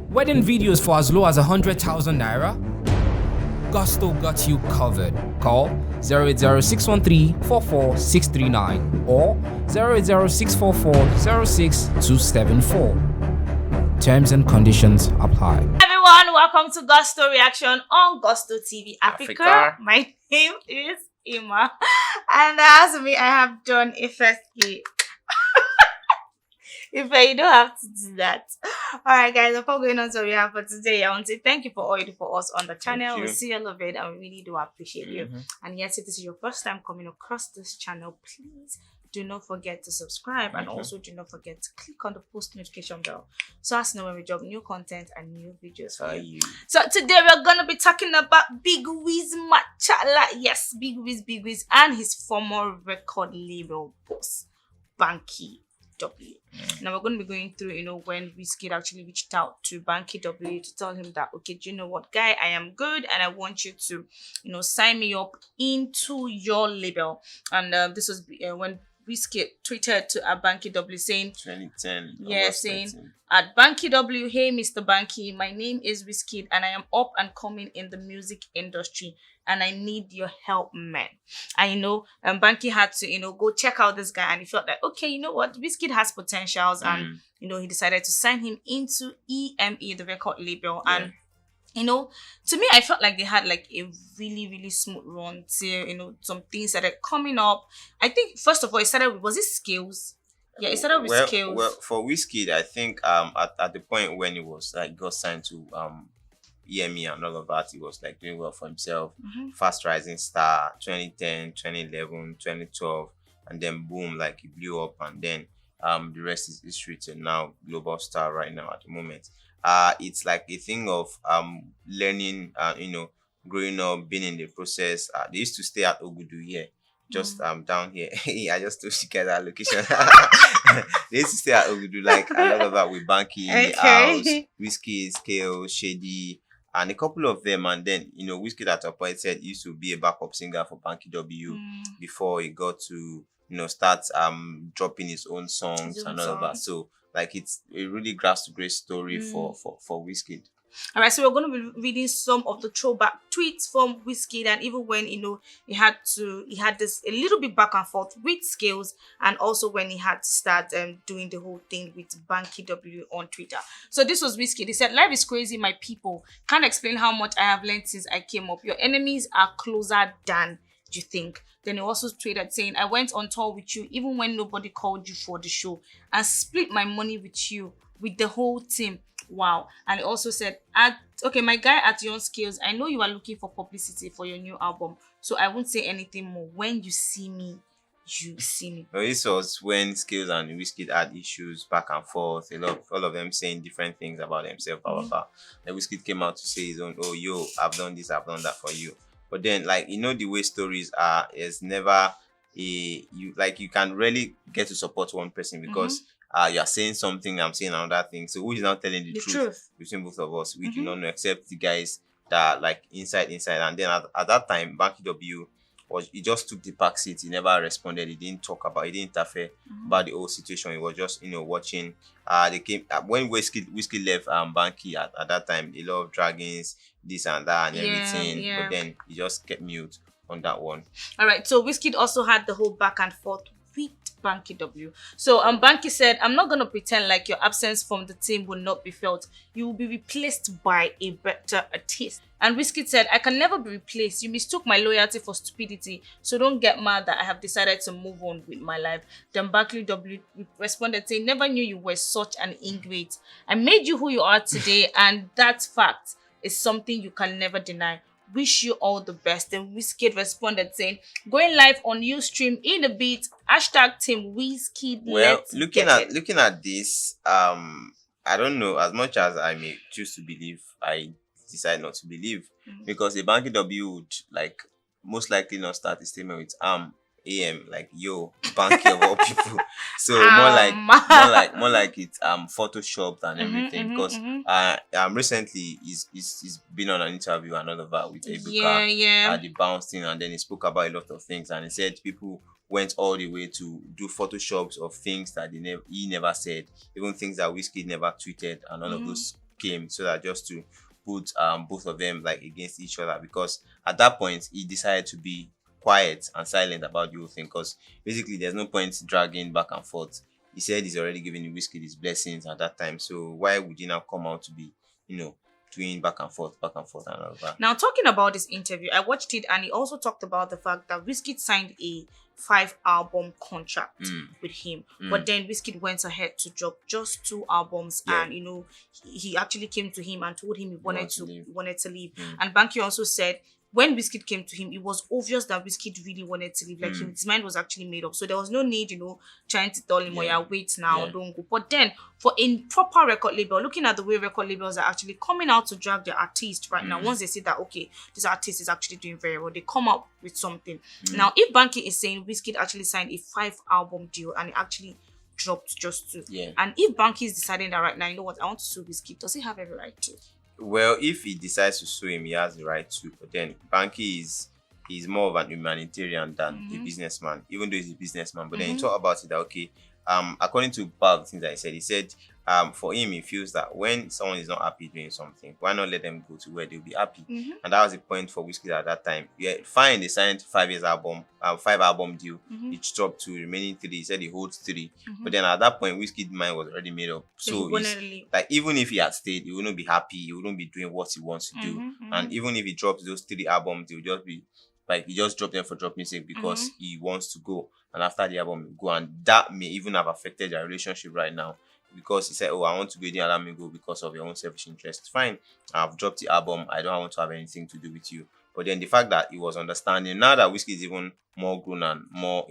Wedding videos for as low as 100,000 naira? Gusto got you covered. Call 080-613-44639 or 080-644-06274. Terms and conditions apply. Everyone, welcome to Gusto Reaction on Gusto TV Africa. My name is Ima, and as me, I have done a first hit. If you don't have to do that. Alright guys, before going on to what we have for today, I want to say thank you for all you do for us on the channel. We see all of it and we really do appreciate you. And yes, if this is your first time coming across this channel, please do not forget to subscribe and also do not forget to click on the post notification bell so as to know when we drop new content and new videos for you. So today we're gonna be talking about Big WIZ Machala. Yes, Big WIZ and his former record label boss, Banky W. Now we're going to be going through, when WIZKID actually reached out to Banky W to tell him that, okay, do you know what, guy, I am good and I want you to, sign me up into your label. And this was when WIZKID tweeted to Banky W saying, 2010. Yeah, saying, at Banky W, hey, Mr. Banky, my name is WIZKID and I am up and coming in the music industry and I need your help, man. And, Banky had to, go check out this guy and he felt like, okay, you know what, WIZKID has potentials and, he decided to sign him into EME, the record label. Yeah. And, to me, I felt like they had like a really, really smooth run till, some things started coming up. I think, first of all, it started with, was it Skills? Yeah, it started with Skills. Well, for WIZKID, I think at the point when it was like got signed to EME and all of that, he was like doing well for himself. Fast rising star, 2010, 2011, 2012, and then boom, like he blew up, and then the rest is history till now, global star right now at the moment. It's like a thing of learning, growing up, being in the process. They used to stay at Ogudu here, just down here. I just told you guys that location. They used to stay at Ogudu, like a lot of that with Banky in the house, WIZKID, Scale, Shady, and a couple of them. And then WIZKID at a point said he used to be a backup singer for Banky W before he got to start dropping his own songs and all of that. So like it really grasps a great story for WIZKID. All right, so we're going to be reading some of the throwback tweets from WIZKID, and even when he had this a little bit back and forth with Skills, and also when he had to start doing the whole thing with Banky W on Twitter. So this was WIZKID. He said, "Life is crazy, my people. Can't explain how much I have learned since I came up. Your enemies are closer than you think." Then he also tweeted saying, "I went on tour with you even when nobody called you for the show and split my money with you, with the whole team. Wow." And he also said, okay, my guy at Young Skills, I know you are looking for publicity for your new album, so I won't say anything more. When you see me, you see me." Well, this was when Skills and WIZKID had issues back and forth. All of them saying different things about themselves. Then WIZKID came out to say his own, "Oh, yo, I've done this, I've done that for you." But then, like, the way stories are, is never you can really get to support one person because you're saying something, I'm saying another thing. So who is now telling the truth between both of us? We do not know, except the guys that are like inside. And then at that time, Banky W he just took the back seat. He never responded. He didn't talk about. He didn't interfere about the whole situation. He was just watching. They came when WIZKID left Banky at that time. A lot of dragons, this and that, and everything. Yeah. But then he just kept mute on that one. All right. So WIZKID also had the whole back and forth with Banky W. So Banky said, "I'm not gonna pretend like your absence from the team will not be felt. You will be replaced by a better artist." And WIZKID said, "I can never be replaced. You mistook my loyalty for stupidity, so don't get mad that I have decided to move on with my life." Then Banky W responded saying, "Never knew you were such an ingrate. I made you who you are today, and that fact is something you can never deny. Wish you all the best." Then WIZKID responded saying, "Going live on Ustream in a bit. #team WIZKID." Well, looking at this, I don't know. As much as I may choose to believe, I decide not to believe because the Banky W would most likely not start a statement with AM, like, "Yo, Banky of all people." So more like it's photoshopped and everything. Because recently he's been on an interview and all of that with Ebuka, the bounce thing, and then he spoke about a lot of things, and he said people went all the way to do photoshops of things that he never said, even things that WIZKID never tweeted, and all of those came so that just to put both of them like against each other, because at that point he decided to be quiet and silent about the whole thing, because basically there's no point dragging back and forth. He said he's already given WIZKID his blessings at that time, so why would he now come out to be, doing back and forth and all of that? Now, talking about this interview, I watched it and he also talked about the fact that WIZKID signed a 5-album contract with him, but then WIZKID went ahead to drop just 2 albums, and he actually came to him and told him he wanted to leave. And Banky also said when WIZKID came to him, it was obvious that WIZKID really wanted to leave. Like his mind was actually made up. So there was no need, trying to tell him, oh yeah, wait now, don't go. But then for a proper record label, looking at the way record labels are actually coming out to drag their artist right now, once they see that, okay, this artist is actually doing very well, they come up with something. Now, if Banky is saying WIZKID actually signed a 5-album deal and it actually dropped just 2. And if Banky is deciding that right now, you know what, I want to sue WIZKID, does he have every right to? Well, if he decides to sue him, he has the right to. But then Banky is more of an humanitarian than a businessman, even though he's a businessman. But then he talked about it that, okay, according to part of the things that he said, for him, he feels that when someone is not happy doing something, why not let them go to where they'll be happy? And that was the point for WIZKID at that time. Yeah, fine, they signed 5-album deal. It dropped to remaining 3. He said he holds 3. But then at that point, WIZKID's mind was already made up. So like, even if he had stayed, he wouldn't be happy. He wouldn't be doing what he wants to do. And even if he drops those 3 albums, he'll just be like, he just dropped them for dropping sake because he wants to go. And after the album, he'll go. And that may even have affected their relationship right now, because he said, oh, I want to go, you didn't allow me go because of your own selfish interest. Fine, I've dropped the album, I don't want to have anything to do with you. But then the fact that he was understanding, now that WIZKID is even more grown and more,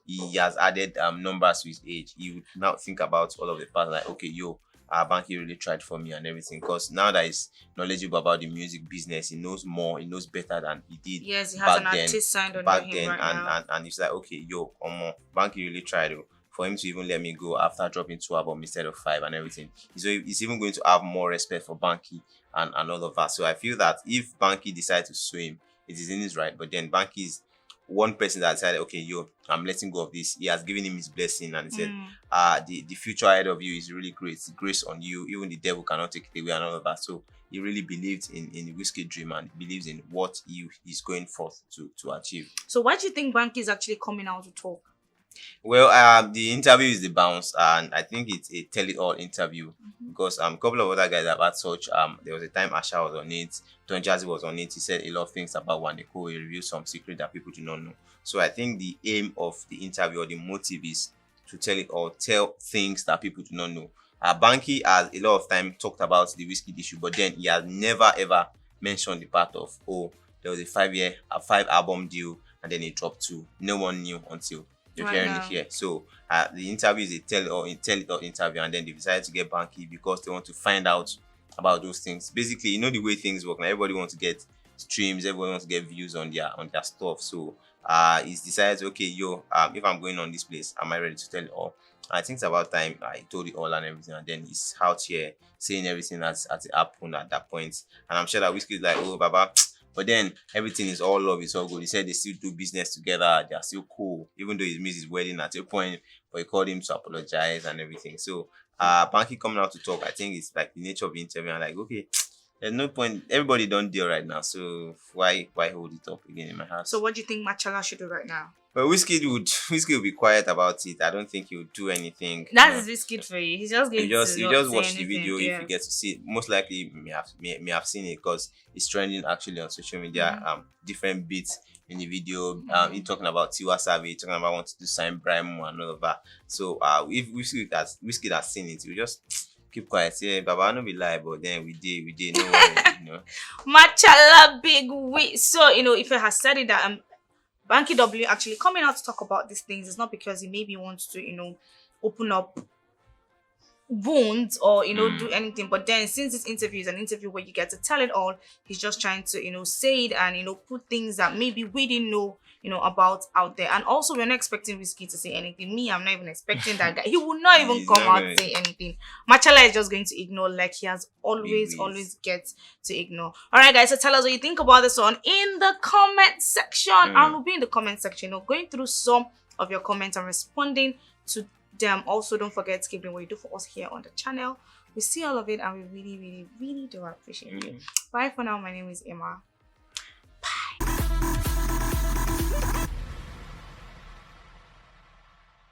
he has added numbers to his age, he would now think about all of the past, like, okay, Banky really tried for me and everything, because now that he's knowledgeable about the music business, he knows more, he knows better than he did. Yes, he has an artist signed under him right now. And he's like, okay, Banky really tried for him to even let me go after dropping 2 albums instead of 5 and everything. So he's even going to have more respect for Banky and all of that. So I feel that if Banky decides to sue him, it is in his right. But then Banky is one person that decided, okay, I'm letting go of this. He has given him his blessing, and he said, the future ahead of you is really great. It's grace on you. Even the devil cannot take it away and all of that. So he really believed in the WIZKID dream and believes in what he is going forth to achieve. So why do you think Banky is actually coming out to talk? Well, the interview is the bounce, and I think it's a tell-it-all interview, because a couple of other guys have had such. There was a time Machala was on it, Don Jazzy was on it. He said a lot of things about Waneko. He revealed some secret that people do not know. So I think the aim of the interview, or the motive, is to tell things that people do not know. Banky has a lot of time talked about the WIZKID issue, but then he has never ever mentioned the part of, there was a 5-album deal, and then it dropped 2. No one knew until you're hearing it here. So the interview is a tell it all interview, and then they decided to get Banky because they want to find out about those things. Basically, the way things work now, everybody wants to get streams, everybody wants to get views on their stuff. So he's decided, okay, if I'm going on this place, am I ready to tell it all? I think it's about time I told it all and everything, and then he's out here saying everything as it happened at that point. And I'm sure that WIZKID is like, oh Baba, but then everything is all love, it's all good. He said they still do business together, they are still cool, even though he missed his wedding at a point, but he called him to apologize and everything. So Banky coming out to talk, I think it's like the nature of the interview. I'm like, okay, there's no point, everybody don't deal right now, so why hold it up again in my house? So what do you think Machala should do right now? Well, WIZKID would be quiet about it. I don't think he would do anything. That is WIZKID for you. He's just going to just watch the video. If you get to see it, most likely may have seen it, because it's trending actually on social media. Different bits in the video. He talking about Tiwa Savage, talking about wanting to sign Brimo and all of that. So if WIZKID has seen it, we just keep quiet. Yeah, Baba, I don't be lie, but then we did. No worry, Machala big wit. So if he has said it that Banky W actually coming out to talk about these things, it's not because he maybe wants to, open up wounds or, do anything. But then since this interview is an interview where you get to tell it all, he's just trying to, say it and, put things that maybe we didn't know, about out there. And also, we're not expecting WIZKID to say anything. Me, I'm not even expecting that guy. He will not even come out and say anything. Machala is just going to ignore, like he has always get to ignore. All right, guys, so tell us what you think about this one in the comment section. And we'll be in the comment section, going through some of your comments and responding to Also, don't forget to keep doing what you do for us here on the channel. We see all of it and we really, really, really do appreciate you. Bye for now. My name is Emma.